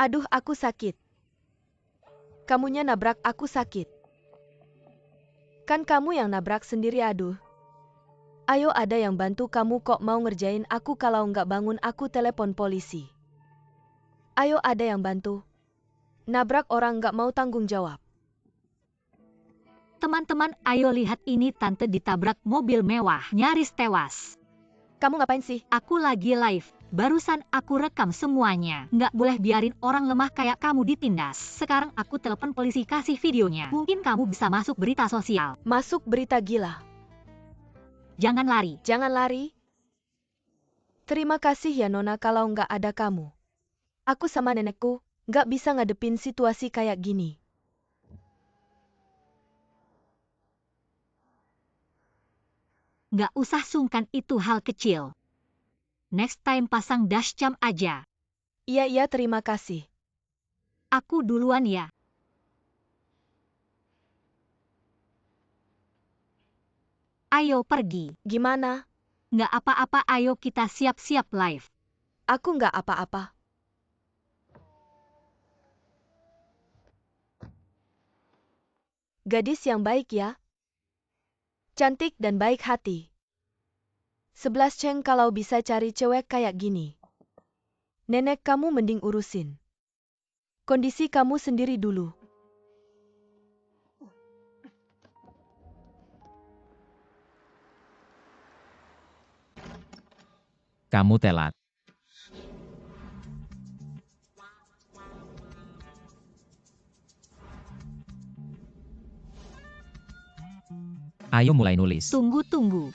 Aduh, aku sakit. Kamunya nabrak aku sakit. Kan kamu yang nabrak sendiri, aduh. Ayo, ada yang bantu kamu, kok mau ngerjain aku, kalau nggak bangun aku telepon polisi. Ayo, ada yang bantu. Nabrak orang nggak mau tanggung jawab. Teman-teman, ayo lihat ini, tante ditabrak mobil mewah, nyaris tewas. Kamu ngapain sih? Aku lagi live. Barusan aku rekam semuanya. Nggak boleh biarin orang lemah kayak kamu ditindas. Sekarang aku telepon polisi, kasih videonya. Mungkin kamu bisa masuk berita sosial. Masuk berita gila. Jangan lari. Jangan lari. Terima kasih ya Nona, kalau nggak ada kamu. Aku sama nenekku nggak bisa ngadepin situasi kayak gini. Nggak usah sungkan, itu hal kecil. Next time pasang dashcam aja. Iya, terima kasih. Aku duluan ya. Ayo pergi. Gimana? Nggak apa-apa, ayo kita siap-siap live. Aku nggak apa-apa. Gadis yang baik ya. Cantik dan baik hati. 11 ceng kalau bisa cari cewek kayak gini. Nenek kamu mending urusin kondisi kamu sendiri dulu. Kamu telat. Ayo mulai nulis. Tunggu.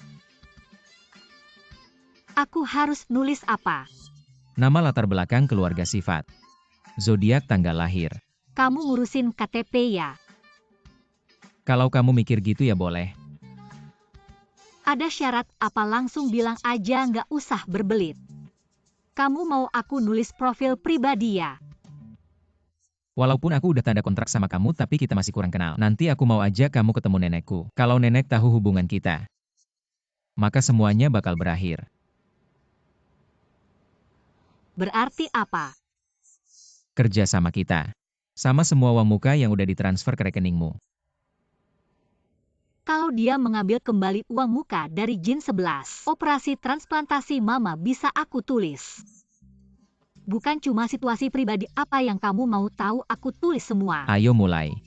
Aku harus nulis apa? Nama, latar belakang, keluarga, sifat. Zodiak, tanggal lahir. Kamu ngurusin KTP ya? Kalau kamu mikir gitu ya boleh. Ada syarat apa? Langsung bilang aja, nggak usah berbelit. Kamu mau aku nulis profil pribadi ya? Walaupun aku udah tanda kontrak sama kamu, tapi kita masih kurang kenal. Nanti aku mau ajak kamu ketemu nenekku. Kalau nenek tahu hubungan kita, maka semuanya bakal berakhir. Berarti apa? Kerja sama kita. Sama semua uang muka yang udah ditransfer ke rekeningmu. Kalau dia mengambil kembali uang muka dari Jin 11, operasi transplantasi mama bisa aku tulis. Bukan cuma situasi pribadi, apa yang kamu mau tahu aku tulis semua. Ayo mulai.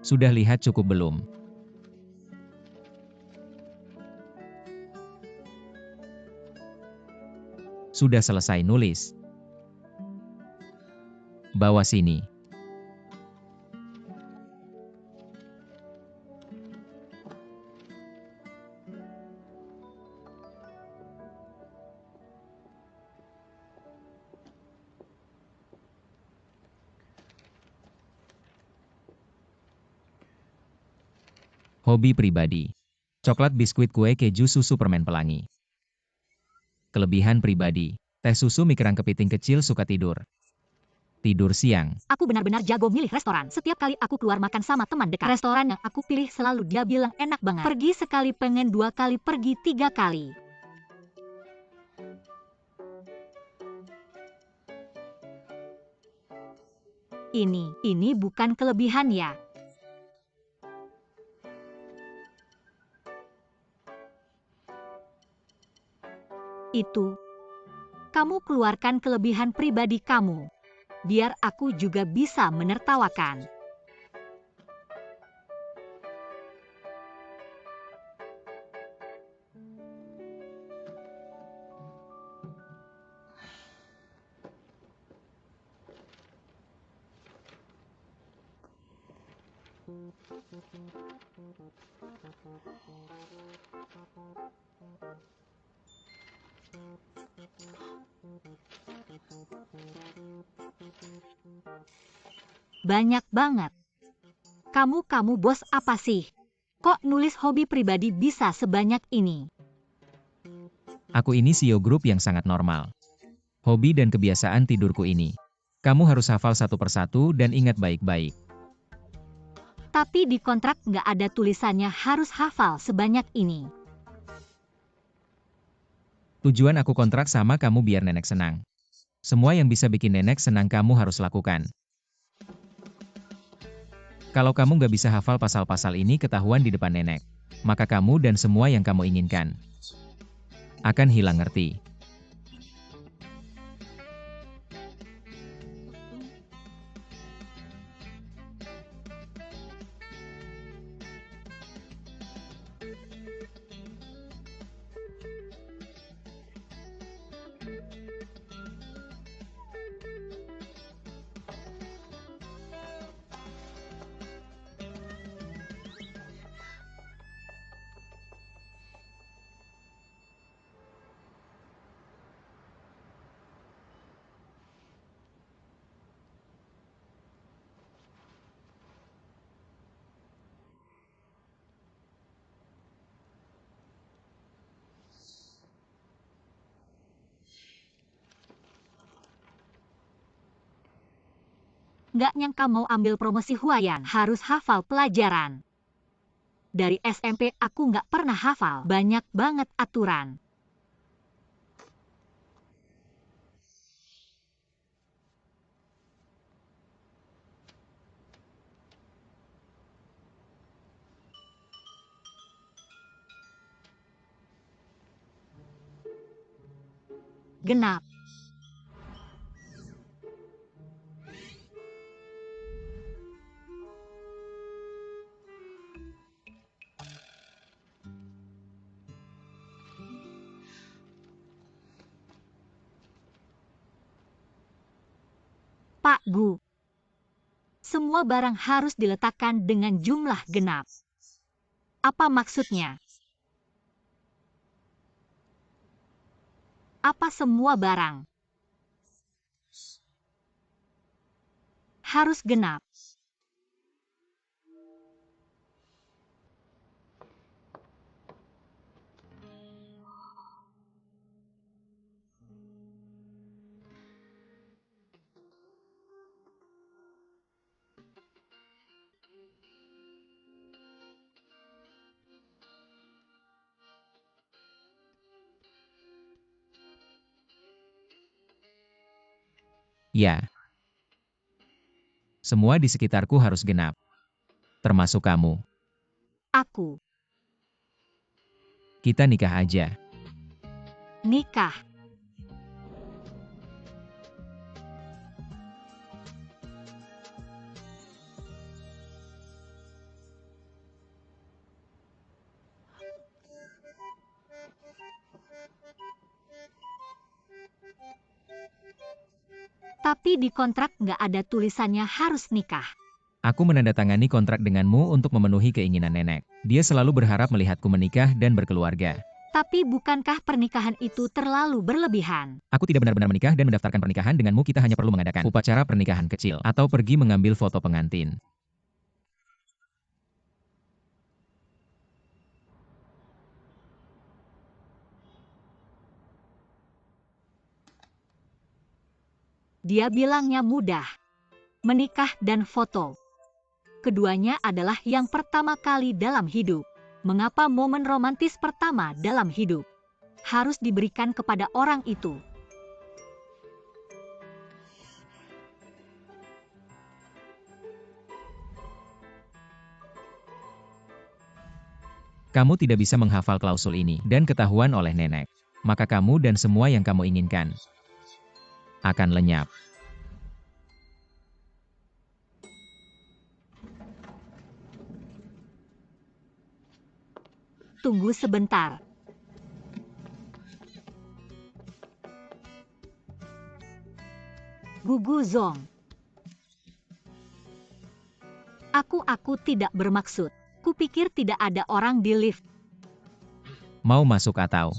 Sudah lihat cukup belum? Sudah selesai nulis? Bawa sini. Hobi pribadi. Coklat, biskuit, kue, keju, susu, permen pelangi. Kelebihan pribadi. Teh susu, mie kerang kepiting kecil, suka tidur. Tidur siang. Aku benar-benar jago milih restoran. Setiap kali aku keluar makan sama teman dekat, restoran yang aku pilih selalu dia bilang enak banget. Pergi sekali pengen 2 kali, pergi 3 kali. Ini bukan kelebihan ya. Itu. Kamu keluarkan kelebihan pribadi kamu. Biar aku juga bisa menertawakan. Banyak banget. Kamu bos apa sih? Kok nulis hobi pribadi bisa sebanyak ini? Aku ini CEO grup yang sangat normal. Hobi dan kebiasaan tidurku ini. Kamu harus hafal satu persatu dan ingat baik-baik. Tapi di kontrak nggak ada tulisannya harus hafal sebanyak ini. Tujuan aku kontrak sama kamu biar nenek senang. Semua yang bisa bikin nenek senang kamu harus lakukan. Kalau kamu nggak bisa hafal pasal-pasal ini ketahuan di depan nenek, maka kamu dan semua yang kamu inginkan akan hilang ngerti. Nggak nyangka mau ambil promosi Huayan harus hafal pelajaran. Dari SMP aku nggak pernah hafal, banyak banget aturan. Genap. Pak Gu. Semua barang harus diletakkan dengan jumlah genap. Apa maksudnya? Apa semua barang harus genap? Ya. Semua di sekitarku harus genap. Termasuk kamu. Aku. Kita nikah aja. Nikah. Tapi di kontrak nggak ada tulisannya harus nikah. Aku menandatangani kontrak denganmu untuk memenuhi keinginan nenek. Dia selalu berharap melihatku menikah dan berkeluarga. Tapi bukankah pernikahan itu terlalu berlebihan? Aku tidak benar-benar menikah dan mendaftarkan pernikahan denganmu. Kita hanya perlu mengadakan upacara pernikahan kecil atau pergi mengambil foto pengantin. Dia bilangnya mudah. Menikah dan foto. Keduanya adalah yang pertama kali dalam hidup. Mengapa momen romantis pertama dalam hidup harus diberikan kepada orang itu? Kamu tidak bisa menghafal klausul ini dan ketahuan oleh nenek. Maka kamu dan semua yang kamu inginkan akan lenyap. Tunggu sebentar. Gugu Zong. Aku tidak bermaksud. Kupikir tidak ada orang di lift. Mau masuk atau?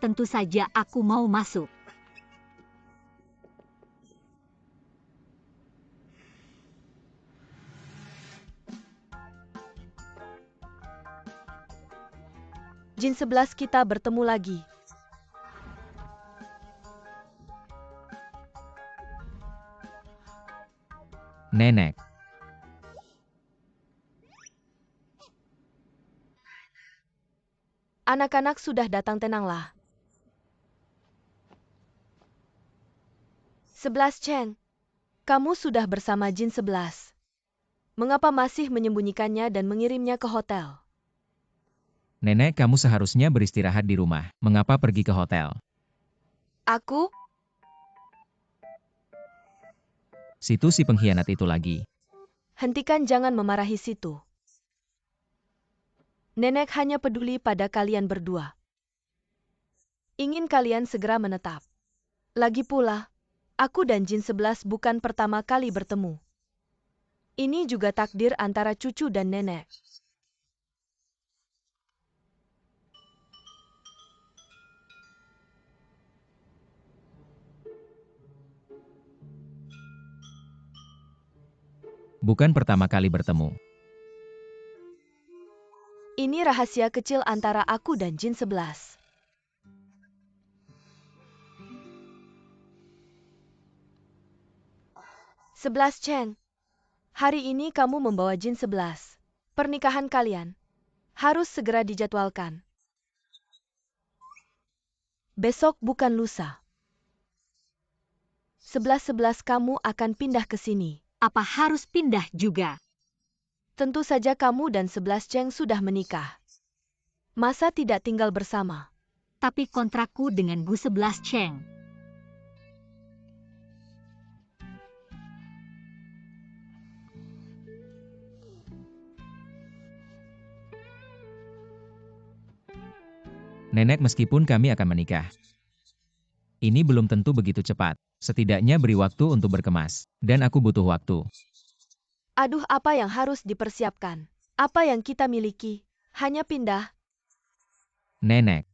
Tentu saja aku mau masuk. Jin 11 kita bertemu lagi. Nenek. Anak-anak sudah datang, tenanglah. 11 Cheng, kamu sudah bersama Jin 11. Mengapa masih menyembunyikannya dan mengirimnya ke hotel? Nenek, kamu seharusnya beristirahat di rumah. Mengapa pergi ke hotel? Aku? Situ si pengkhianat itu lagi. Hentikan, jangan memarahi situ. Nenek hanya peduli pada kalian berdua. Ingin kalian segera menetap. Lagi pula, aku dan Jin 11 bukan pertama kali bertemu. Ini juga takdir antara cucu dan nenek. Bukan pertama kali bertemu. Ini rahasia kecil antara aku dan Jin 11. Sebelas Cheng, hari ini kamu membawa Jin 11. Pernikahan kalian harus segera dijadwalkan. Besok bukan lusa. 11-11 kamu akan pindah ke sini. Apa harus pindah juga? Tentu saja kamu dan 11 Cheng sudah menikah. Masa tidak tinggal bersama? Tapi kontrakku dengan Bu 11 Cheng. Nenek, meskipun kami akan menikah, ini belum tentu begitu cepat. Setidaknya beri waktu untuk berkemas. Dan aku butuh waktu. Aduh, apa yang harus dipersiapkan? Apa yang kita miliki? Hanya pindah. Nenek.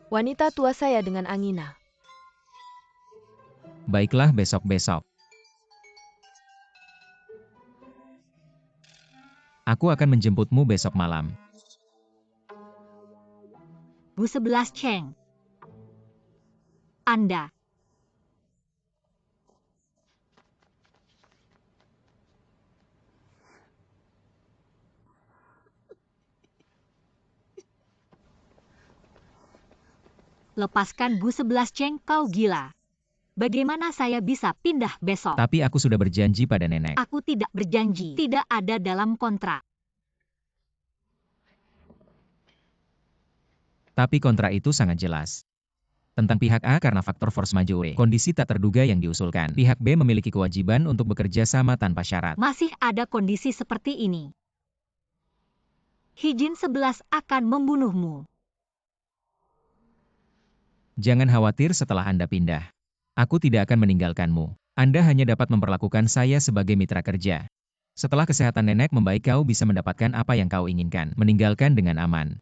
Wanita tua saya dengan Angina. Baiklah, besok-besok. Aku akan menjemputmu besok malam. Bu 11 Cheng. Anda. Lepaskan Bu 11 Cheng, kau gila. Bagaimana saya bisa pindah besok? Tapi aku sudah berjanji pada nenek. Aku tidak berjanji. Tidak ada dalam kontrak. Tapi kontrak itu sangat jelas. Tentang pihak A karena faktor force majeure, kondisi tak terduga yang diusulkan. Pihak B memiliki kewajiban untuk bekerja sama tanpa syarat. Masih ada kondisi seperti ini. Hijin 11 akan membunuhmu. Jangan khawatir setelah Anda pindah. Aku tidak akan meninggalkanmu. Anda hanya dapat memperlakukan saya sebagai mitra kerja. Setelah kesehatan nenek membaik, kau bisa mendapatkan apa yang kau inginkan. Meninggalkan dengan aman.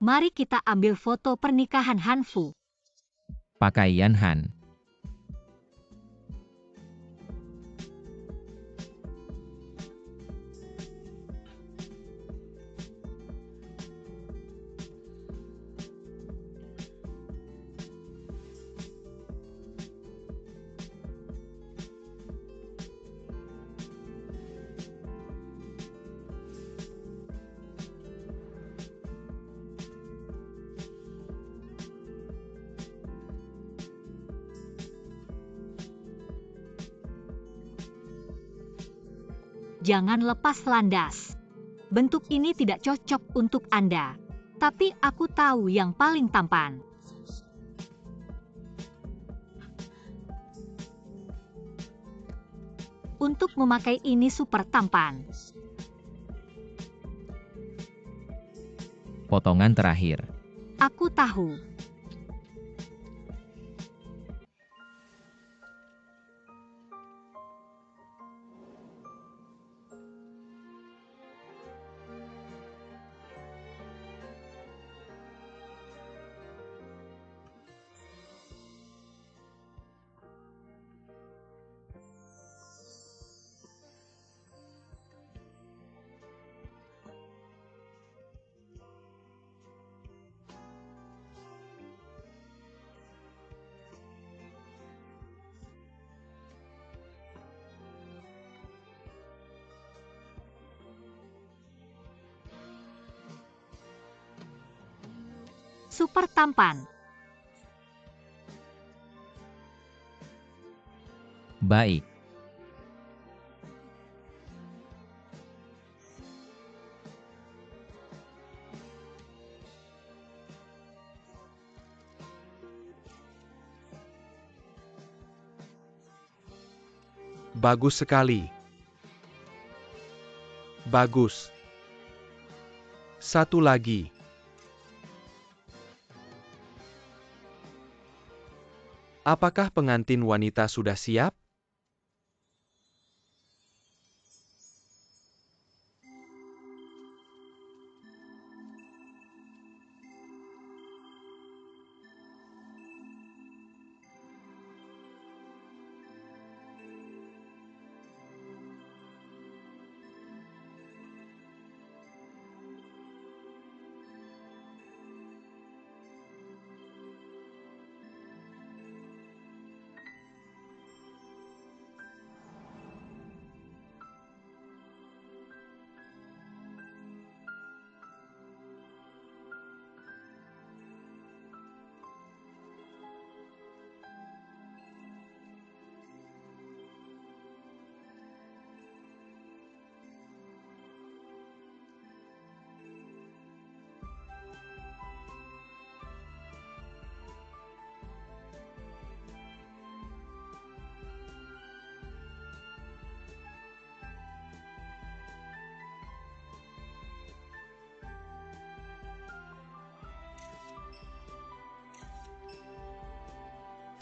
Mari kita ambil foto pernikahan Hanfu. Pakaian Han. Jangan lepas landas. Bentuk ini tidak cocok untuk Anda. Tapi aku tahu yang paling tampan. Untuk memakai ini super tampan. Potongan terakhir. Aku tahu. Super tampan. Baik. Bagus sekali. Bagus. Satu lagi. Apakah pengantin wanita sudah siap?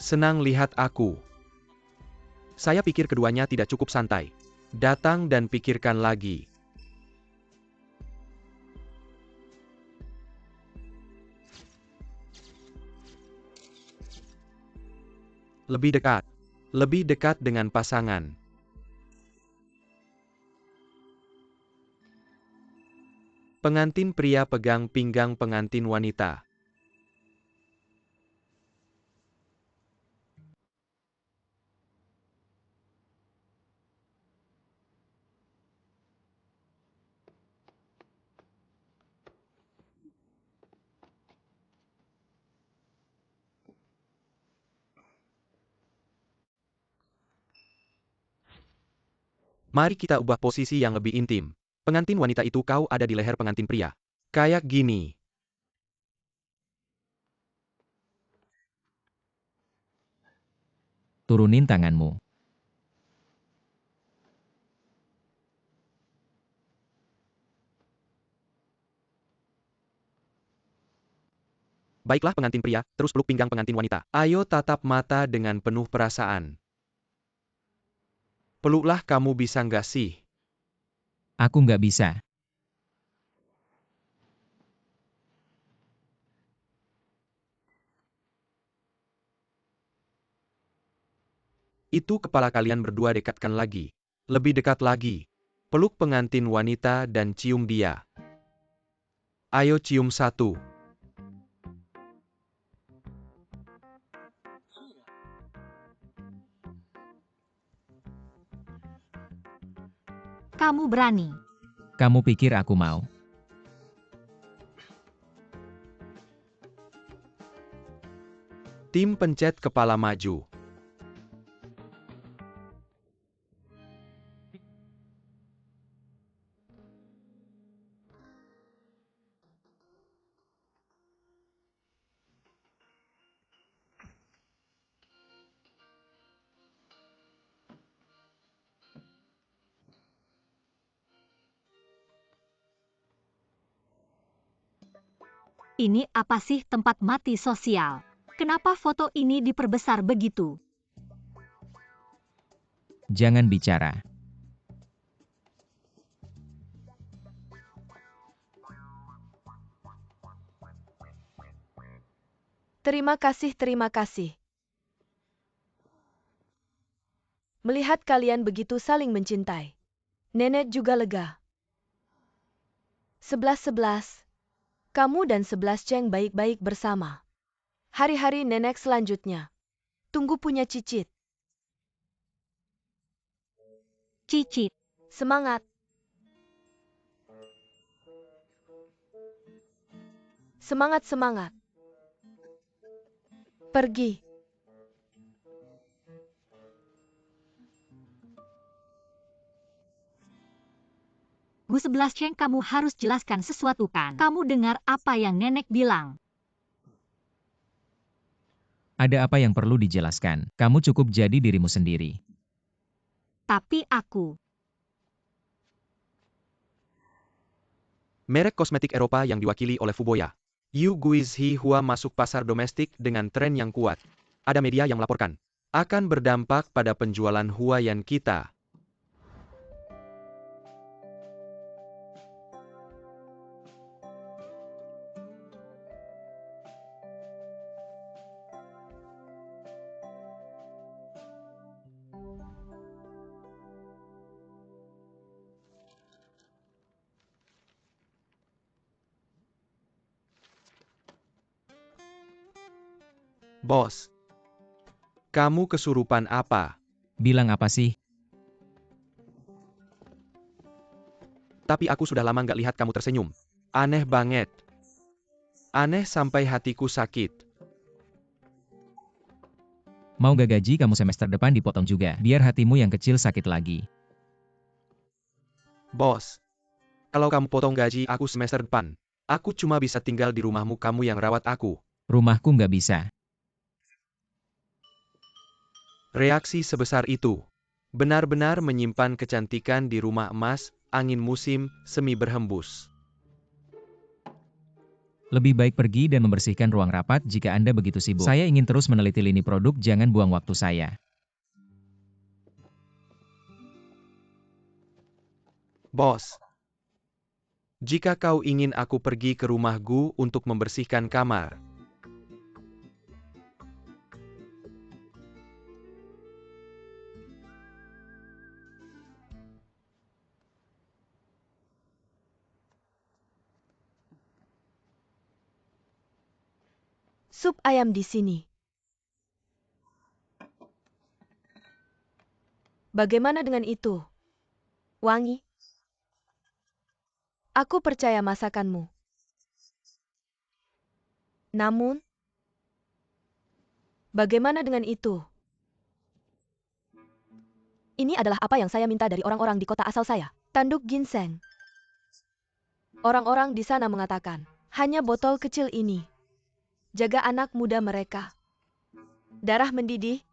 Senang lihat aku. Saya pikir keduanya tidak cukup santai. Datang dan pikirkan lagi. Lebih dekat. Lebih dekat dengan pasangan. Pengantin pria pegang pinggang pengantin wanita. Mari kita ubah posisi yang lebih intim. Pengantin wanita itu kau ada di leher pengantin pria. Kayak gini. Turunin tanganmu. Baiklah pengantin pria, terus peluk pinggang pengantin wanita. Ayo tatap mata dengan penuh perasaan. Peluklah, kamu bisa nggak sih? Aku nggak bisa. Itu kepala kalian berdua dekatkan lagi. Lebih dekat lagi. Peluk pengantin wanita dan cium dia. Ayo cium satu. Kamu berani. Kamu pikir aku mau? Tim pencet kepala maju. Ini apa sih tempat mati sosial? Kenapa foto ini diperbesar begitu? Jangan bicara. Terima kasih, terima kasih. Melihat kalian begitu saling mencintai, Nenek juga lega. 11-11. Kamu dan 11 Cheng baik-baik bersama. Hari-hari Nenek selanjutnya. Tunggu punya cicit. Cicit. Semangat. Semangat-semangat. Pergi. Bu 11 Cheng, kamu harus jelaskan sesuatu kan? Kamu dengar apa yang Nenek bilang? Ada apa yang perlu dijelaskan? Kamu cukup jadi dirimu sendiri. Tapi aku. Merek kosmetik Eropa yang diwakili oleh Fuboya. Yu Guizhi Hua masuk pasar domestik dengan tren yang kuat. Ada media yang melaporkan. Akan berdampak pada penjualan Huayan kita. Bos, kamu kesurupan apa? Bilang apa sih? Tapi aku sudah lama nggak lihat kamu tersenyum. Aneh banget. Aneh sampai hatiku sakit. Mau gak gaji kamu semester depan dipotong juga, biar hatimu yang kecil sakit lagi. Bos, kalau kamu potong gaji aku semester depan, aku cuma bisa tinggal di rumahmu, kamu yang rawat aku. Rumahku nggak bisa. Reaksi sebesar itu. Benar-benar menyimpan kecantikan di rumah emas, angin musim, semi berhembus. Lebih baik pergi dan membersihkan ruang rapat jika Anda begitu sibuk. Saya ingin terus meneliti lini produk, jangan buang waktu saya. Bos, jika kau ingin aku pergi ke rumah Gu untuk membersihkan kamar, Sup ayam di sini. Bagaimana dengan itu? Wangi? Aku percaya masakanmu. Namun, bagaimana dengan itu? Ini adalah apa yang saya minta dari orang-orang di kota asal saya. Tanduk ginseng. Orang-orang di sana mengatakan, hanya botol kecil ini. Jaga anak muda mereka. Darah mendidih.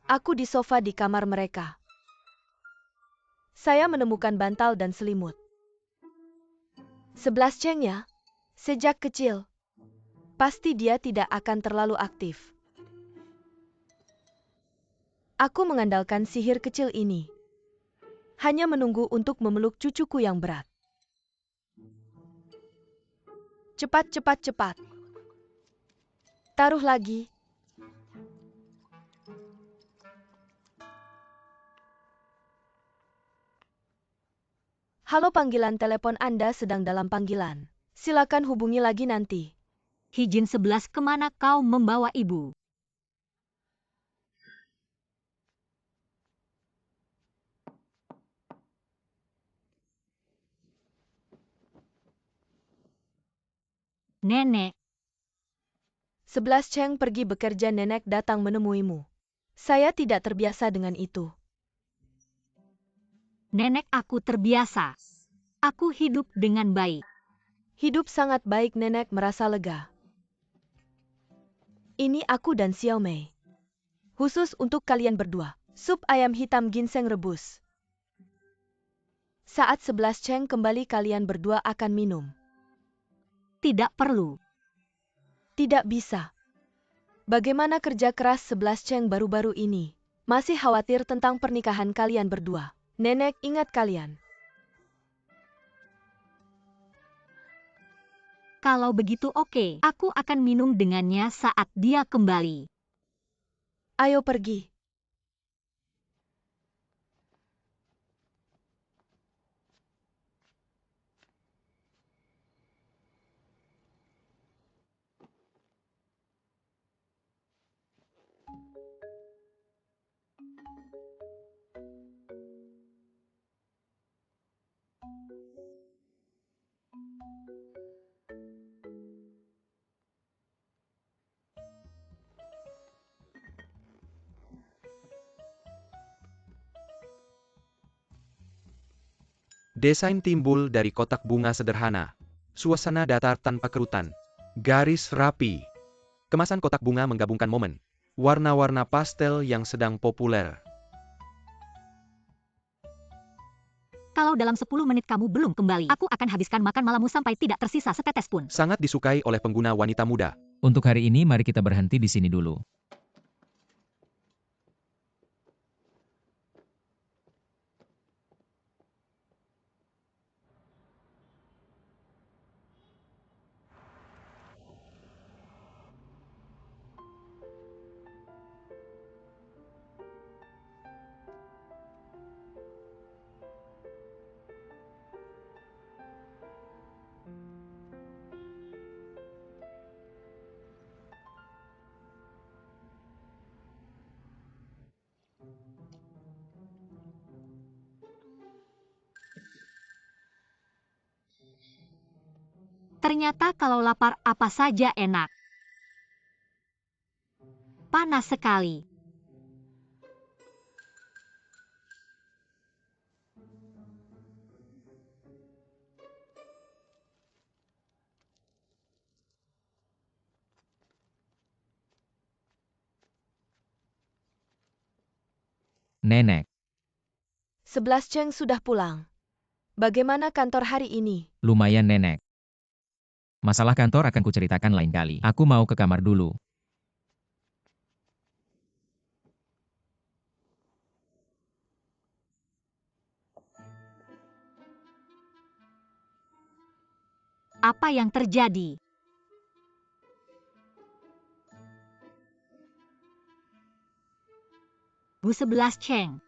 Aku di sofa di kamar mereka. Saya menemukan bantal dan selimut. 11 Cheng ya, sejak kecil. Pasti dia tidak akan terlalu aktif. Aku mengandalkan sihir kecil ini. Hanya menunggu untuk memeluk cucuku yang berat. Cepat, cepat, cepat. Taruh lagi. Halo, panggilan telepon Anda sedang dalam panggilan. Silakan hubungi lagi nanti. Hijin 11, kemana kau membawa ibu? Nenek. 11 Cheng pergi bekerja, Nenek datang menemuimu. Saya tidak terbiasa dengan itu. Nenek, aku terbiasa. Aku hidup dengan baik. Hidup sangat baik, Nenek merasa lega. Ini aku dan Xiao Mei. Khusus untuk kalian berdua. Sup ayam hitam ginseng rebus. Saat 11 Cheng kembali kalian berdua akan minum. Tidak perlu. Tidak bisa. Bagaimana kerja keras 11 Cheng baru-baru ini? Masih khawatir tentang pernikahan kalian berdua. Nenek ingat kalian. Kalau begitu oke, aku akan minum dengannya saat dia kembali. Ayo pergi. Desain timbul dari kotak bunga sederhana. Suasana datar tanpa kerutan. Garis rapi. Kemasan kotak bunga menggabungkan momen. Warna-warna pastel yang sedang populer. Kalau dalam 10 menit kamu belum kembali, aku akan habiskan makan malammu sampai tidak tersisa setetes pun. Sangat disukai oleh pengguna wanita muda. Untuk hari ini mari kita berhenti di sini dulu. Ternyata kalau lapar apa saja enak. Panas sekali. Nenek, 11 Cheng sudah pulang. Bagaimana kantor hari ini? lumayan nenek. Masalah kantor akan kuceritakan lain kali. Aku mau ke kamar dulu. Apa yang terjadi? Bu 11 Cheng.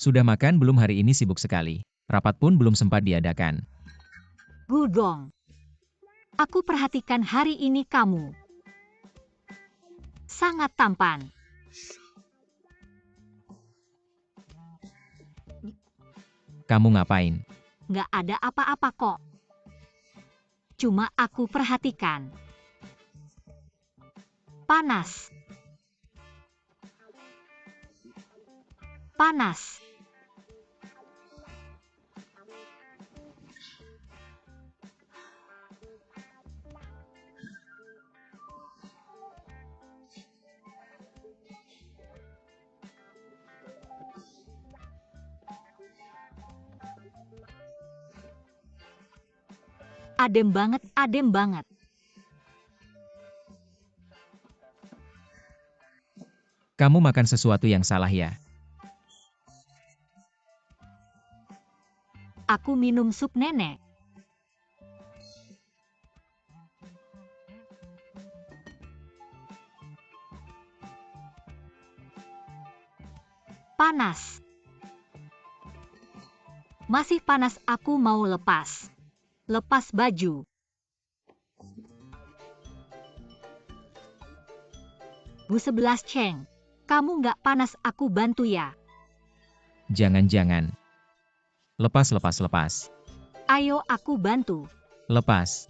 Sudah makan belum hari ini sibuk sekali. Rapat pun belum sempat diadakan. Bu Gong. Aku perhatikan hari ini kamu. Sangat tampan. Kamu ngapain? Nggak ada apa-apa kok. Cuma aku perhatikan. Panas. Panas. Adem banget, adem banget. Kamu makan sesuatu yang salah ya? Aku minum sup nenek. Panas. Masih panas, aku mau lepas. Lepas baju. Bu 11 Cheng, kamu nggak panas, aku bantu ya. Jangan-jangan. Lepas, lepas, lepas. Ayo aku bantu. Lepas.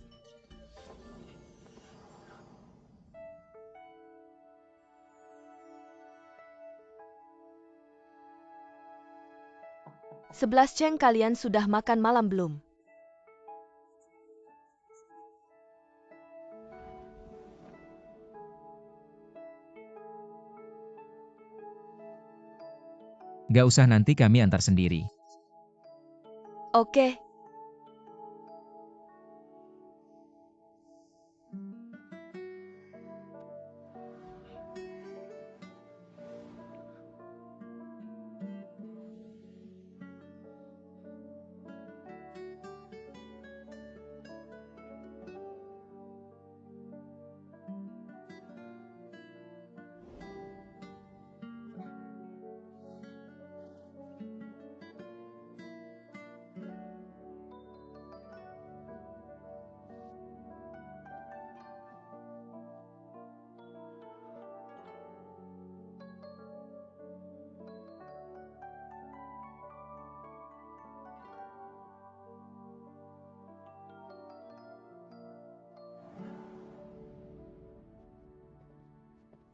11 Cheng, kalian sudah makan malam belum? Gak usah, nanti kami antar sendiri. Oke.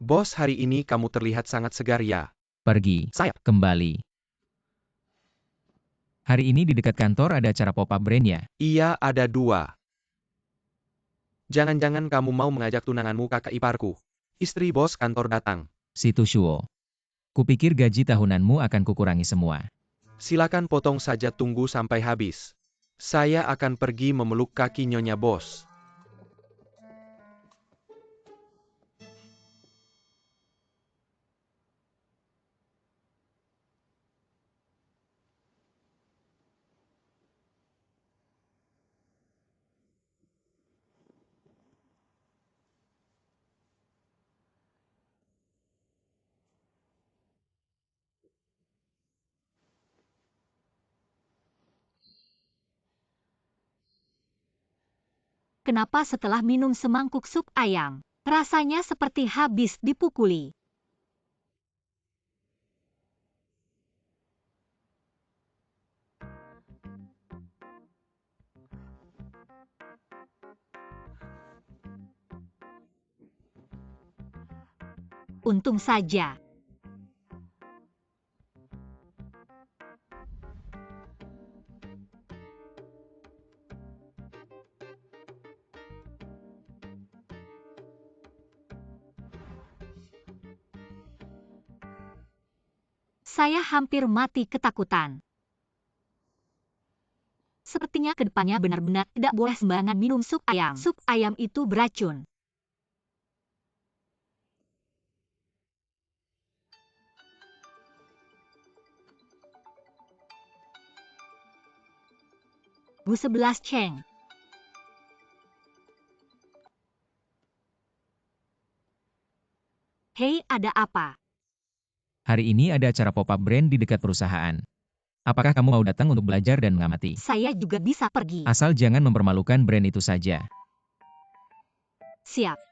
Bos, hari ini kamu terlihat sangat segar ya. Pergi. Saya. Kembali. Hari ini di dekat kantor ada acara pop-up brand ya? Iya, ada 2. Jangan-jangan kamu mau mengajak tunanganmu kakak iparku. Istri bos kantor datang. Si Tushuo. Kupikir gaji tahunanmu akan kukurangi semua. Silakan potong saja, tunggu sampai habis. Saya akan pergi memeluk kaki nyonya bos. Kenapa setelah minum semangkuk sup ayam, rasanya seperti habis dipukuli? Untung saja. Saya hampir mati ketakutan. Sepertinya kedepannya benar-benar tidak boleh sembarangan minum sup ayam. Sup ayam itu beracun. Bu 11 Cheng. Hei, ada apa? Hari ini ada acara pop-up brand di dekat perusahaan. Apakah kamu mau datang untuk belajar dan mengamati? Saya juga bisa pergi. Asal jangan mempermalukan brand itu saja. Siap.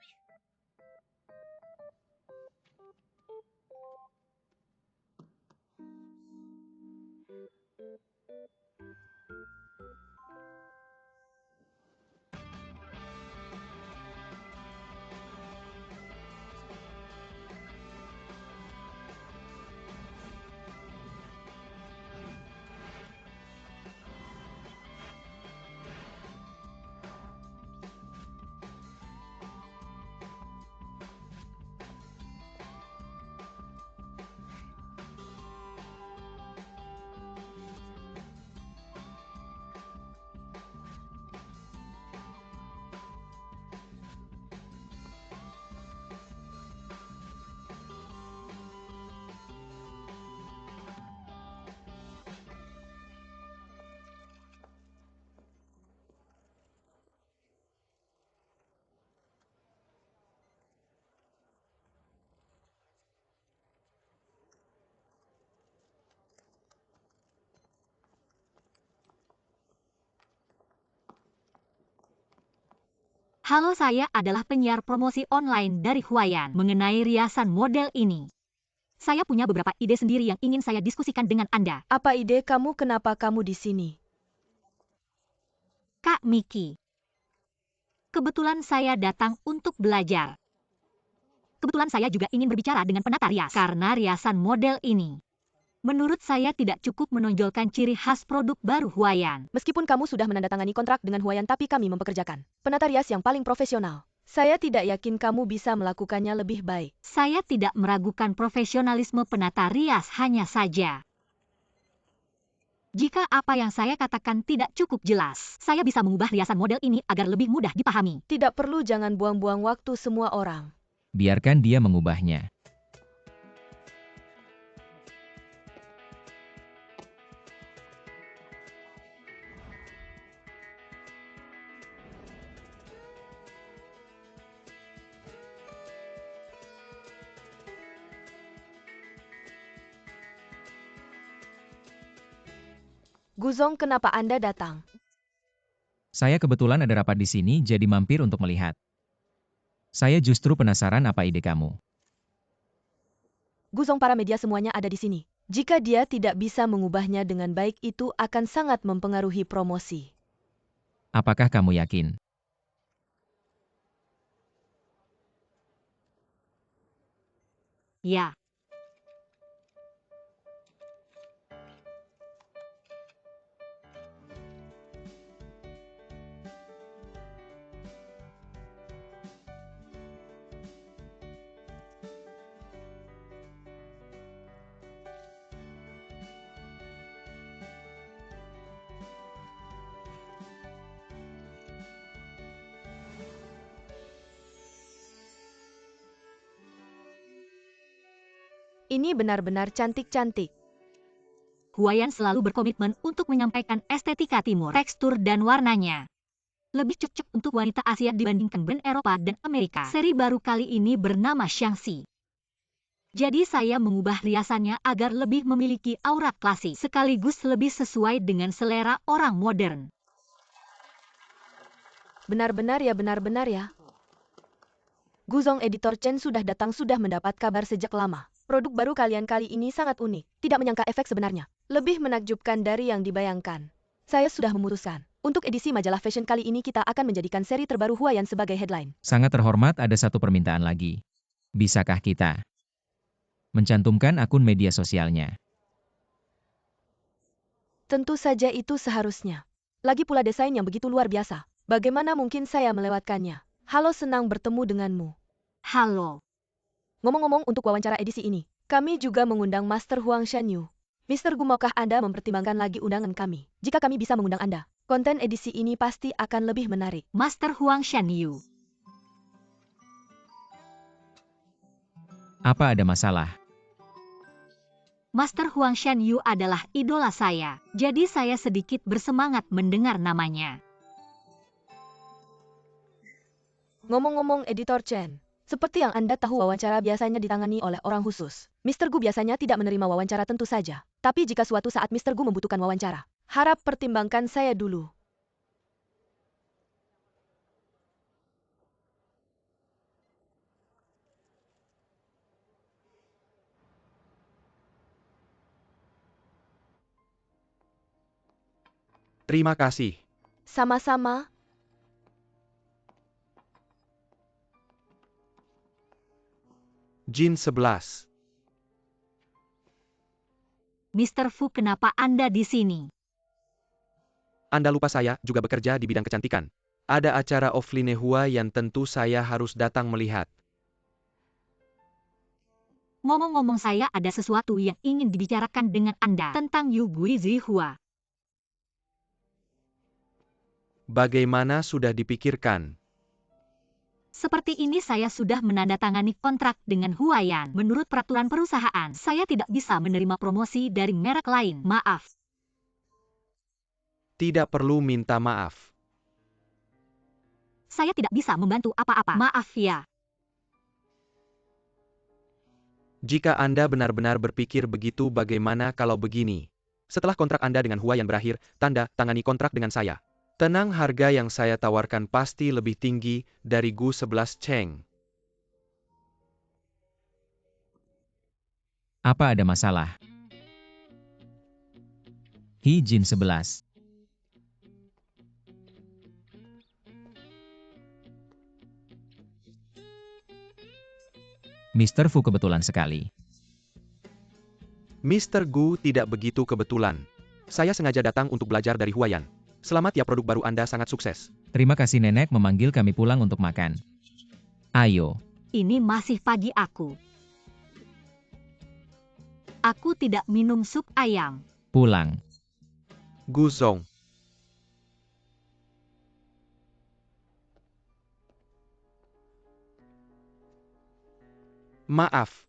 Halo, saya adalah penyiar promosi online dari Huayan mengenai riasan model ini. Saya punya beberapa ide sendiri yang ingin saya diskusikan dengan Anda. Apa ide kamu? Kenapa kamu di sini? Kak Miki. Kebetulan saya datang untuk belajar. Kebetulan saya juga ingin berbicara dengan penata rias karena riasan model ini Menurut saya tidak cukup menonjolkan ciri khas produk baru Huayan. Meskipun kamu sudah menandatangani kontrak dengan Huayan tapi kami mempekerjakan penata rias yang paling profesional. Saya tidak yakin kamu bisa melakukannya lebih baik. Saya tidak meragukan profesionalisme penata rias, hanya saja jika apa yang saya katakan tidak cukup jelas, saya bisa mengubah riasan model ini agar lebih mudah dipahami. Tidak perlu, jangan buang-buang waktu semua orang. Biarkan dia mengubahnya. Guzong, kenapa Anda datang? Saya kebetulan ada rapat di sini jadi mampir untuk melihat. Saya justru penasaran apa ide kamu. Guzong, para media semuanya ada di sini. Jika dia tidak bisa mengubahnya dengan baik, itu akan sangat mempengaruhi promosi. Apakah kamu yakin? Ya. Ini benar-benar cantik-cantik. Huayan selalu berkomitmen untuk menyampaikan estetika timur, tekstur dan warnanya. Lebih cocok untuk wanita Asia dibandingkan brand Eropa dan Amerika. Seri baru kali ini bernama Shangxi. Jadi saya mengubah riasannya agar lebih memiliki aura klasik, sekaligus lebih sesuai dengan selera orang modern. Benar-benar ya, benar-benar ya. Guzong, editor Chen sudah datang, sudah mendapat kabar sejak lama. Produk baru kalian kali ini sangat unik. Tidak menyangka efek sebenarnya lebih menakjubkan dari yang dibayangkan. Saya sudah memutuskan. Untuk edisi majalah fashion kali ini kita akan menjadikan seri terbaru Huayan sebagai headline. Sangat terhormat, ada satu permintaan lagi. Bisakah kita mencantumkan akun media sosialnya? Tentu saja, itu seharusnya. Lagi pula desain yang begitu luar biasa. Bagaimana mungkin saya melewatkannya? Halo, senang bertemu denganmu. Halo. Ngomong-ngomong, untuk wawancara edisi ini, kami juga mengundang Master Huang Shanyu. Mr. Gu, maukah Anda mempertimbangkan lagi undangan kami? Jika kami bisa mengundang Anda, konten edisi ini pasti akan lebih menarik. Master Huang Shanyu. Apa ada masalah? Master Huang Shanyu adalah idola saya, jadi saya sedikit bersemangat mendengar namanya. Ngomong-ngomong, editor Chen, seperti yang Anda tahu, wawancara biasanya ditangani oleh orang khusus. Mr. Gu biasanya tidak menerima wawancara, tentu saja. Tapi jika suatu saat Mr. Gu membutuhkan wawancara, harap pertimbangkan saya dulu. Terima kasih. Sama-sama. Jin 11. Mr. Fu, kenapa Anda di sini? Anda lupa saya juga bekerja di bidang kecantikan. Ada acara offline Hua yang tentu saya harus datang melihat. Ngomong-ngomong, saya ada sesuatu yang ingin dibicarakan dengan Anda tentang Yu Guizi Hua. Bagaimana sudah dipikirkan? Seperti ini, saya sudah menandatangani kontrak dengan Huayan. Menurut peraturan perusahaan, saya tidak bisa menerima promosi dari merek lain. Maaf. Tidak perlu minta maaf. Saya tidak bisa membantu apa-apa. Maaf ya. Jika Anda benar-benar berpikir begitu, bagaimana kalau begini? Setelah kontrak Anda dengan Huayan berakhir, tanda tangani kontrak dengan saya. Tenang, harga yang saya tawarkan pasti lebih tinggi dari Gu 11 Cheng. Apa ada masalah? Hi Jin 11. Mr. Fu, kebetulan sekali. Mr. Gu tidak begitu kebetulan. Saya sengaja datang untuk belajar dari Huayan. Selamat ya, produk baru Anda sangat sukses. Terima kasih nenek memanggil kami pulang untuk makan. Ayo. Ini masih pagi aku. Aku tidak minum sup ayam. Pulang. Gu Zong. Maaf.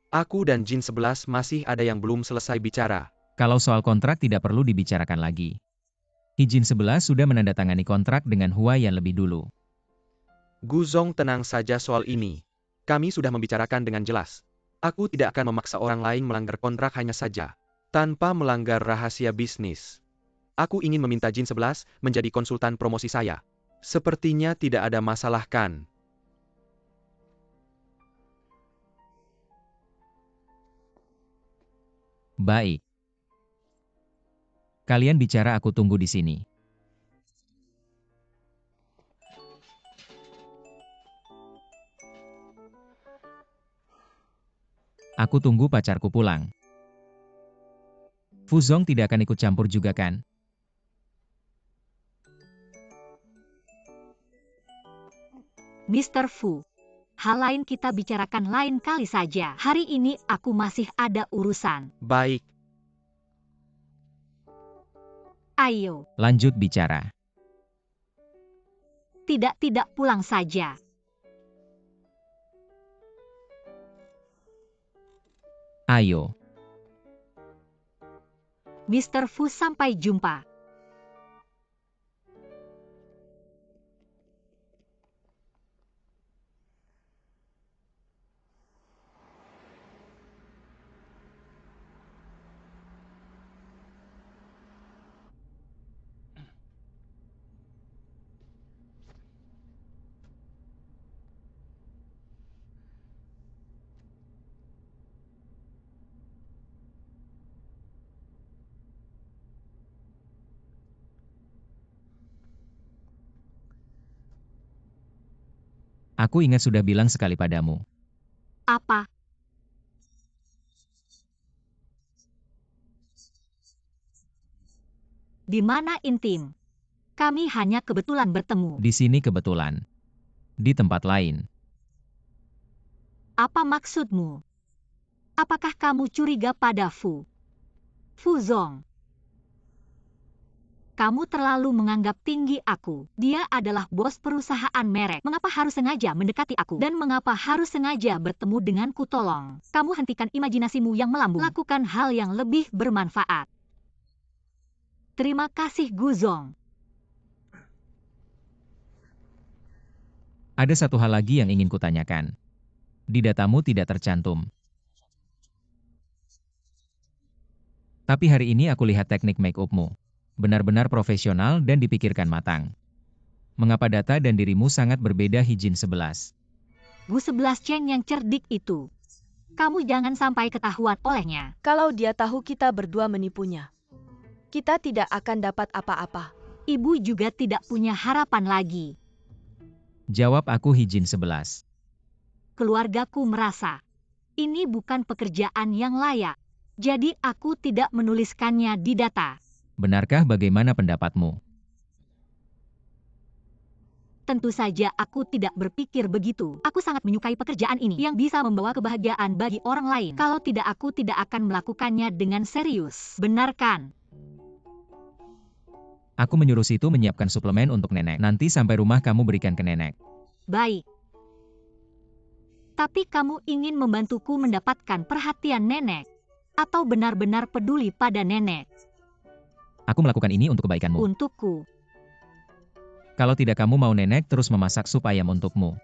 Aku dan Jin 11 masih ada yang belum selesai bicara. Kalau soal kontrak tidak perlu dibicarakan lagi. Hijin 11 sudah menandatangani kontrak dengan Huayan lebih dulu. Gu Zong, tenang saja soal ini. Kami sudah membicarakan dengan jelas. Aku tidak akan memaksa orang lain melanggar kontrak hanya saja tanpa melanggar rahasia bisnis. Aku ingin meminta Jin 11 menjadi konsultan promosi saya. Sepertinya tidak ada masalah kan? Baik. Kalian bicara, aku tunggu di sini. Aku tunggu pacarku pulang. Fuzong tidak akan ikut campur juga kan? Mr. Fu, hal lain kita bicarakan lain kali saja. Hari ini aku masih ada urusan. Baik. Ayo. Lanjut bicara. Tidak pulang saja. Ayo. Mr. Fu, sampai jumpa. Aku ingat sudah bilang sekali padamu. Apa? Di mana intim? Kami hanya kebetulan bertemu. Di sini kebetulan. Di tempat lain. Apa maksudmu? Apakah kamu curiga pada Fu? Fuzong. Kamu terlalu menganggap tinggi aku. Dia adalah bos perusahaan merek. Mengapa harus sengaja mendekati aku? Dan mengapa harus sengaja bertemu denganku? Tolong. Kamu hentikan imajinasimu yang melambung. Lakukan hal yang lebih bermanfaat. Terima kasih, Gu Zong. Ada satu hal lagi yang ingin kutanyakan. Di datamu tidak tercantum. Tapi hari ini aku lihat teknik make-upmu. Benar-benar profesional dan dipikirkan matang. Mengapa data dan dirimu sangat berbeda, Hijin 11? Gu 11 Cheng yang cerdik itu. Kamu jangan sampai ketahuan olehnya. Kalau dia tahu kita berdua menipunya, kita tidak akan dapat apa-apa. Ibu juga tidak punya harapan lagi. Jawab aku, Hijin 11. Keluargaku merasa ini bukan pekerjaan yang layak. Jadi aku tidak menuliskannya di data. Benarkah, bagaimana pendapatmu? Tentu saja aku tidak berpikir begitu. Aku sangat menyukai pekerjaan ini yang bisa membawa kebahagiaan bagi orang lain. Kalau tidak, aku tidak akan melakukannya dengan serius. Benar kan? Aku menyuruh Situ menyiapkan suplemen untuk nenek. Nanti sampai rumah kamu berikan ke nenek. Baik. Tapi kamu ingin membantuku mendapatkan perhatian nenek? Atau benar-benar peduli pada nenek? Aku melakukan ini untuk kebaikanmu. Untukku. Kalau tidak, kamu mau nenek terus memasak sup ayam untukmu.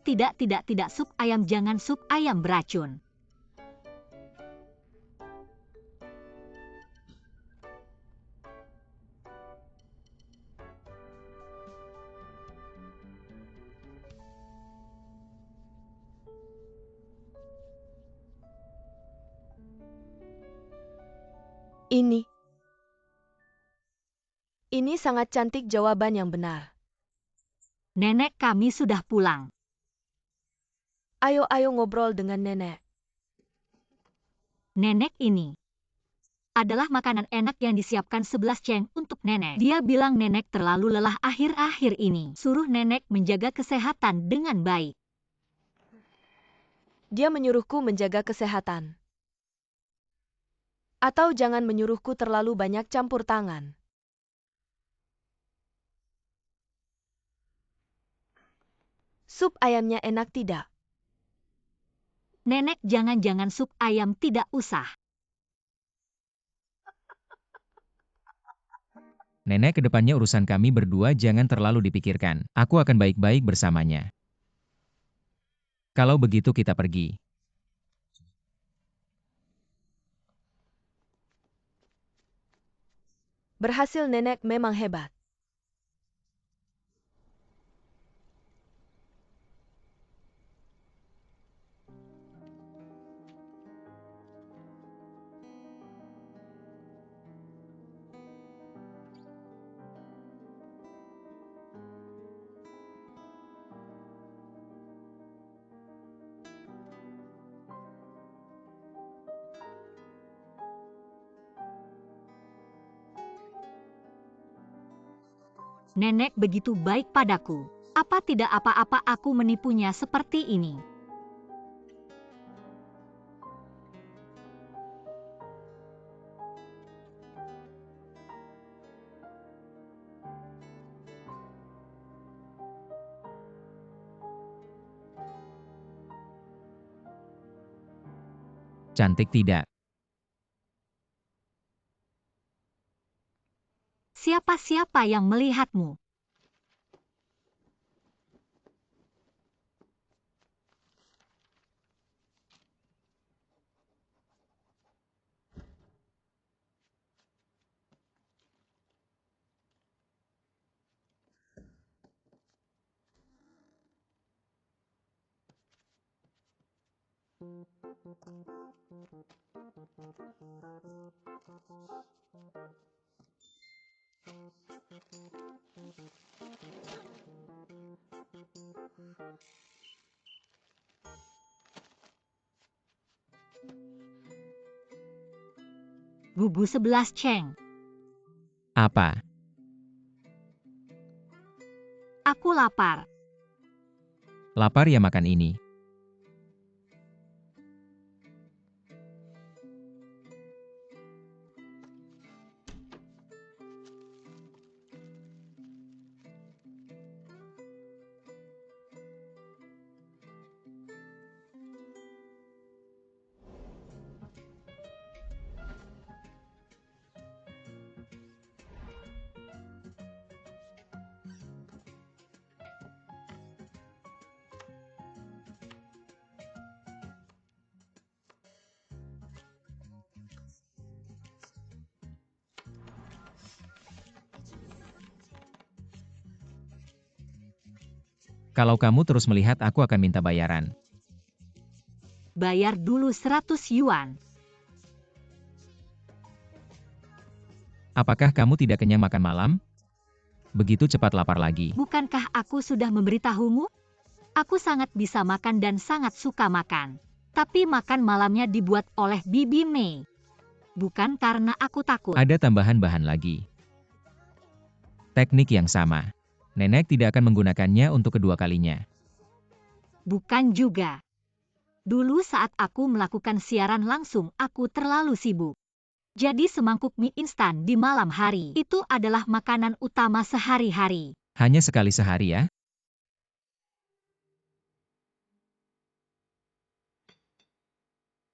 Tidak, sup ayam, jangan sup ayam beracun. Ini sangat cantik, jawaban yang benar. Nenek kami sudah pulang. Ayo ngobrol dengan nenek. Nenek ini adalah makanan enak yang disiapkan 11 Cheng untuk nenek. Dia bilang nenek terlalu lelah akhir-akhir ini. Suruh nenek menjaga kesehatan dengan baik. Dia menyuruhku menjaga kesehatan. Atau jangan menyuruhku terlalu banyak campur tangan. Sup ayamnya enak tidak? Nenek, jangan-jangan sup ayam tidak usah. Nenek, kedepannya urusan kami berdua jangan terlalu dipikirkan. Aku akan baik-baik bersamanya. Kalau begitu kita pergi. Berhasil, nenek memang hebat. Nenek begitu baik padaku. Apa tidak apa-apa aku menipunya seperti ini? Cantik tidak? Siapa-siapa yang melihatmu? Bubu 11 Cheng. Apa? Aku lapar. Lapar ya makan ini. Kalau kamu terus melihat aku akan minta bayaran. Bayar dulu 100 yuan. Apakah kamu tidak kenyang makan malam? Begitu cepat lapar lagi. Bukankah aku sudah memberitahumu? Aku sangat bisa makan dan sangat suka makan. Tapi makan malamnya dibuat oleh Bibi Mei. Bukan karena aku takut. Ada tambahan bahan lagi. Teknik yang sama. Nenek tidak akan menggunakannya untuk kedua kalinya. Bukan juga. Dulu saat aku melakukan siaran langsung, aku terlalu sibuk. Jadi semangkuk mie instan di malam hari itu adalah makanan utama sehari-hari. Hanya sekali sehari ya?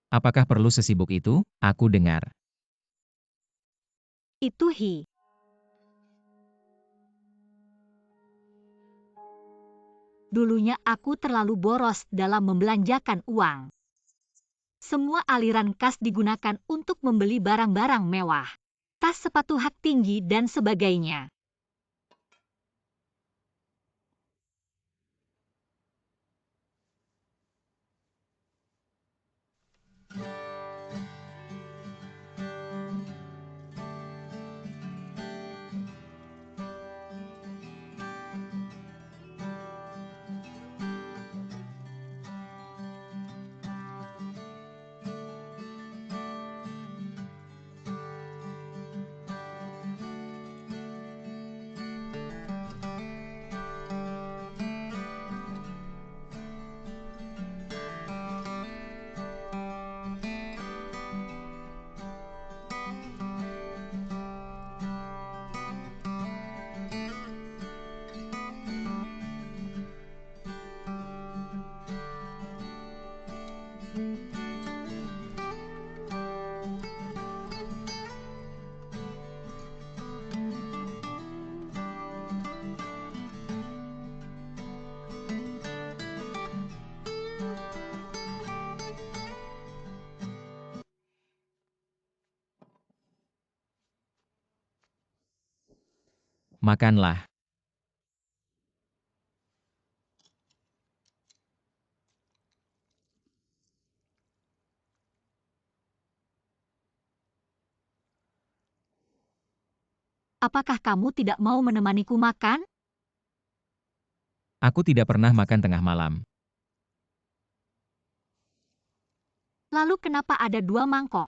Apakah perlu sesibuk itu? Aku dengar. Itu hi. Dulunya aku terlalu boros dalam membelanjakan uang. Semua aliran kas digunakan untuk membeli barang-barang mewah. Tas, sepatu hak tinggi, dan sebagainya. Makanlah. Apakah kamu tidak mau menemaniku makan? Aku tidak pernah makan tengah malam. Lalu kenapa ada 2 mangkok?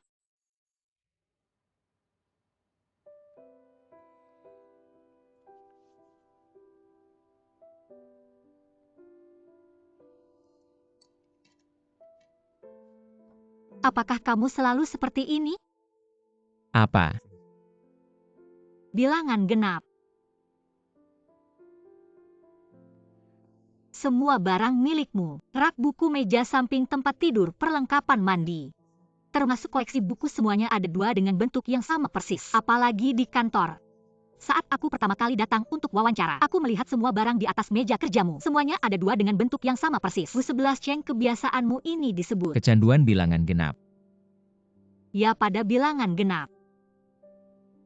Apakah kamu selalu seperti ini? Apa? Bilangan genap. Semua barang milikmu, rak buku, meja samping, tempat tidur, perlengkapan mandi. Termasuk koleksi buku, semuanya ada 2 dengan bentuk yang sama persis. Apalagi di kantor. Saat aku pertama kali datang untuk wawancara, aku melihat semua barang di atas meja kerjamu. Semuanya ada 2 dengan bentuk yang sama persis. Bu 11 Cheng, kebiasaanmu ini disebut Kecanduan bilangan genap. ya pada bilangan genap.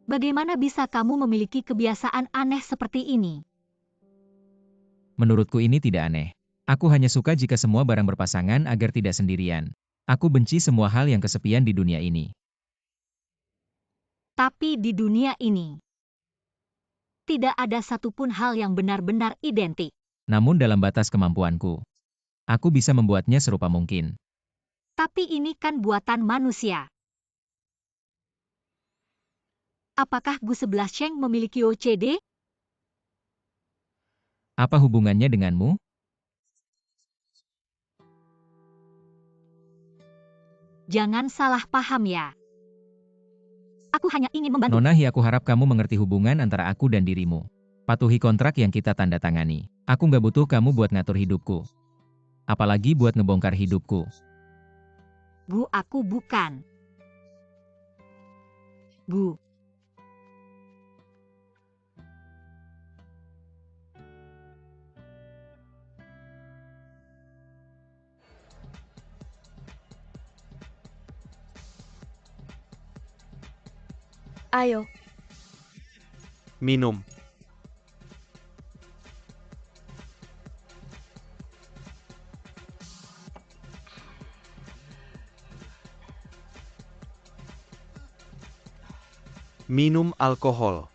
Bagaimana bisa kamu memiliki kebiasaan aneh seperti ini? Menurutku ini tidak aneh. Aku hanya suka jika semua barang berpasangan agar tidak sendirian. Aku benci semua hal yang kesepian di dunia ini. Tapi di dunia ini, tidak ada satupun hal yang benar-benar identik. Namun dalam batas kemampuanku, aku bisa membuatnya serupa mungkin. Tapi ini kan buatan manusia. Apakah Gu 11 Cheng memiliki OCD? Apa hubungannya denganmu? Jangan salah paham ya. Aku hanya ingin membantu. Nona Hi, aku harap kamu mengerti hubungan antara aku dan dirimu. Patuhi kontrak yang kita tanda tangani. Aku nggak butuh kamu buat ngatur hidupku. Apalagi buat ngebongkar hidupku. Bu, aku bukan. Bu. Ayo, Minum. Minum alkohol.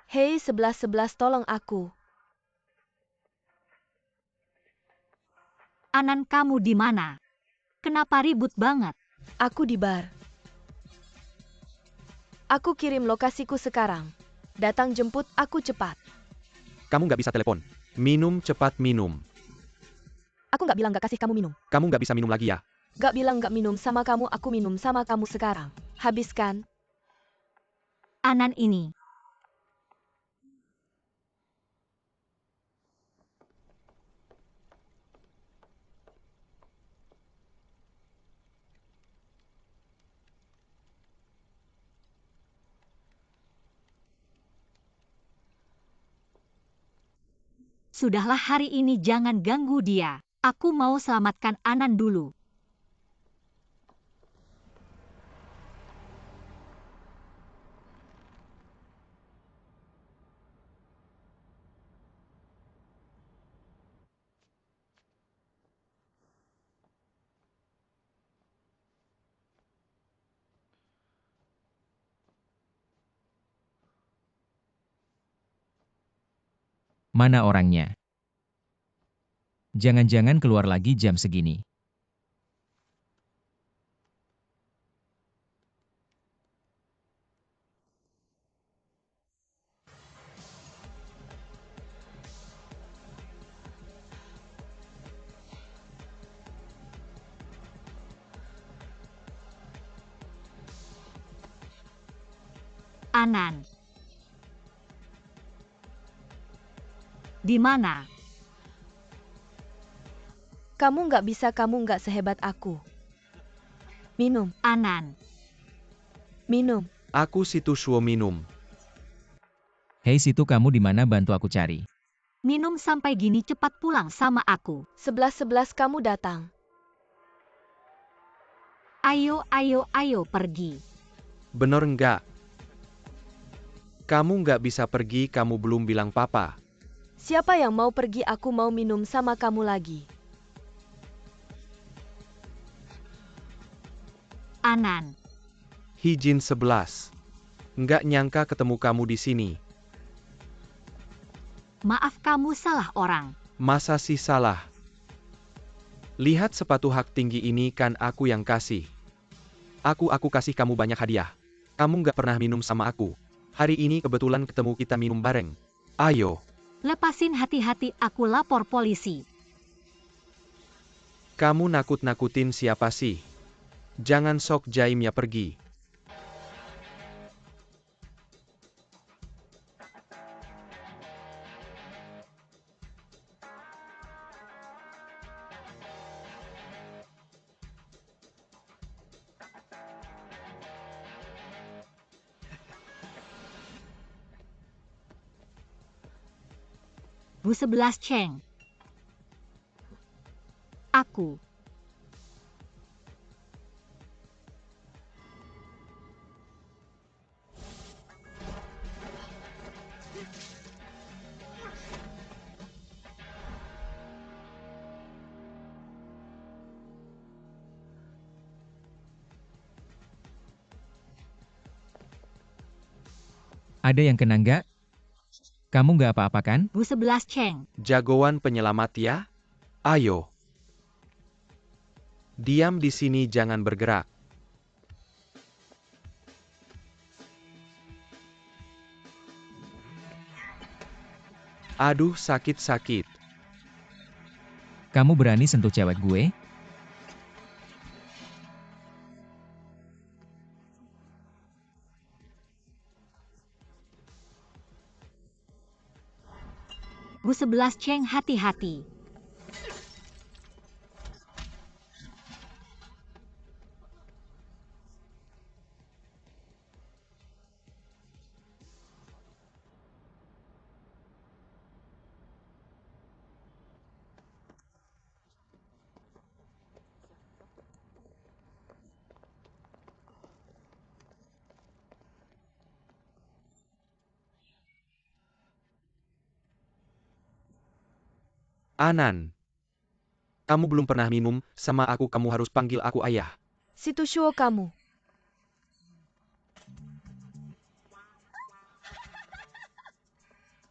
hei 11-11, tolong aku. Anan, kamu di mana? Kenapa ribut banget? Aku di bar. Aku kirim lokasiku sekarang. Datang jemput aku cepat. Kamu nggak bisa telepon. Minum, cepat minum. Aku nggak bilang nggak kasih kamu minum. Kamu nggak bisa minum lagi ya? Nggak bilang nggak minum sama kamu, aku minum sama kamu sekarang. Habiskan. Anan ini. Sudahlah, hari ini jangan ganggu dia. Aku mau selamatkan Anan dulu. Mana orangnya? Jangan-jangan keluar lagi jam segini. Anan. Di mana? Kamu nggak sehebat aku. Minum, Anan. minum. Aku situ Shuo minum. Hei situ kamu di mana, bantu aku cari. Minum sampai gini cepat pulang sama aku. 11-11 kamu datang. Ayo, ayo, ayo pergi. Bener nggak? Kamu nggak bisa pergi, kamu belum bilang papa. Siapa yang mau pergi, aku mau minum sama kamu lagi. Anan. Hijin 11. Nggak nyangka ketemu kamu di sini. Maaf, kamu salah orang. Masa sih salah? Lihat sepatu hak tinggi ini, kan aku yang kasih. Aku kasih kamu banyak hadiah. Kamu nggak pernah minum sama aku. Hari ini kebetulan ketemu, kita minum bareng. Ayo. Lepasin, hati-hati, aku lapor polisi. Kamu nakut-nakutin siapa sih? Jangan sok jaim ya, pergi. Bu 11 Cheng. Aku. Ada yang kena nggak? Kamu nggak apa-apa kan? Bu 11 Cheng. Jagoan penyelamat ya? Ayo. Diam di sini, jangan bergerak. Aduh, sakit-sakit. Kamu berani sentuh cewek gue? Bu 11 Cheng, hati-hati. Anan. Kamu belum pernah minum sama aku, kamu harus panggil aku ayah. Situ Shuo kamu.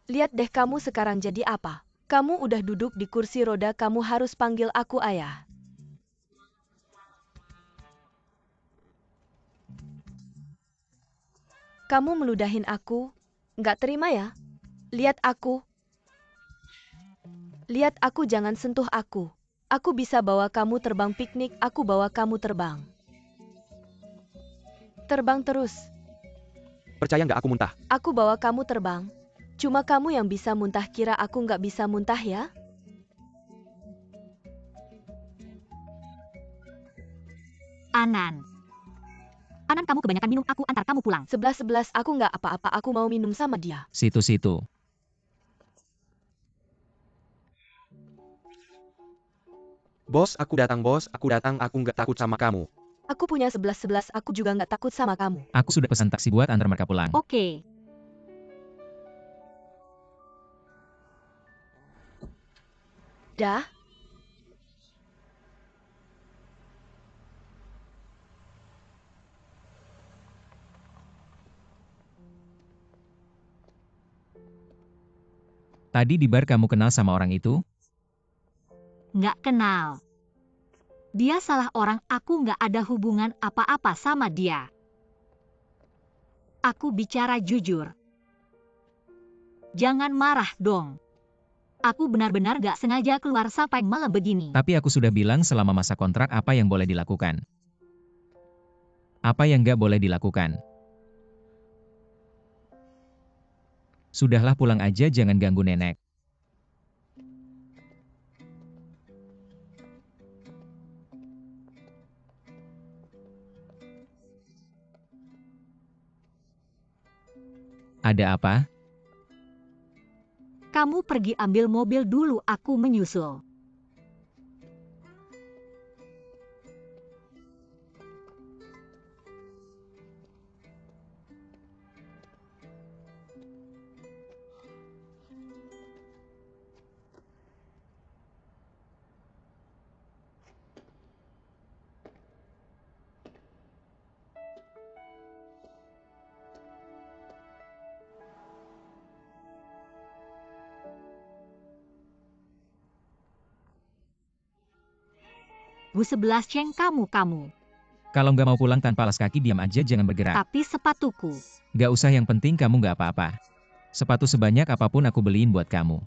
Lihat deh kamu sekarang jadi apa. Kamu udah duduk di kursi roda, kamu harus panggil aku ayah. Kamu meludahin aku. Nggak terima ya? Lihat aku. Lihat aku, jangan sentuh aku. Aku bisa bawa kamu terbang piknik, aku bawa kamu terbang. Terbang terus. Percaya nggak aku muntah? Aku bawa kamu terbang. Cuma kamu yang bisa muntah, kira aku nggak bisa muntah ya? Anan. Anan, kamu kebanyakan minum, aku antar kamu pulang. 11-11 aku nggak apa-apa, aku mau minum sama dia. Situ-situ. Bos, aku datang bos, aku datang, aku nggak takut sama kamu. Aku punya 11-11, aku juga nggak takut sama kamu. Aku sudah pesan taksi buat antar mereka pulang. Oke. Dah? Tadi di bar kamu kenal sama orang itu? Nggak kenal. Dia salah orang, aku nggak ada hubungan apa-apa sama dia. Aku bicara jujur. Jangan marah dong. Aku benar-benar gak sengaja keluar sampai malam begini. Tapi aku sudah bilang selama masa kontrak apa yang boleh dilakukan. Apa yang nggak boleh dilakukan. Sudahlah pulang aja, jangan ganggu nenek. Ada apa? Kamu pergi ambil mobil dulu, aku menyusul. Bu 11 Ceng, kamu. Kalau nggak mau pulang tanpa alas kaki, diam aja, jangan bergerak. Tapi sepatuku. Nggak usah, yang penting kamu nggak apa-apa. Sepatu sebanyak apapun aku beliin buat kamu.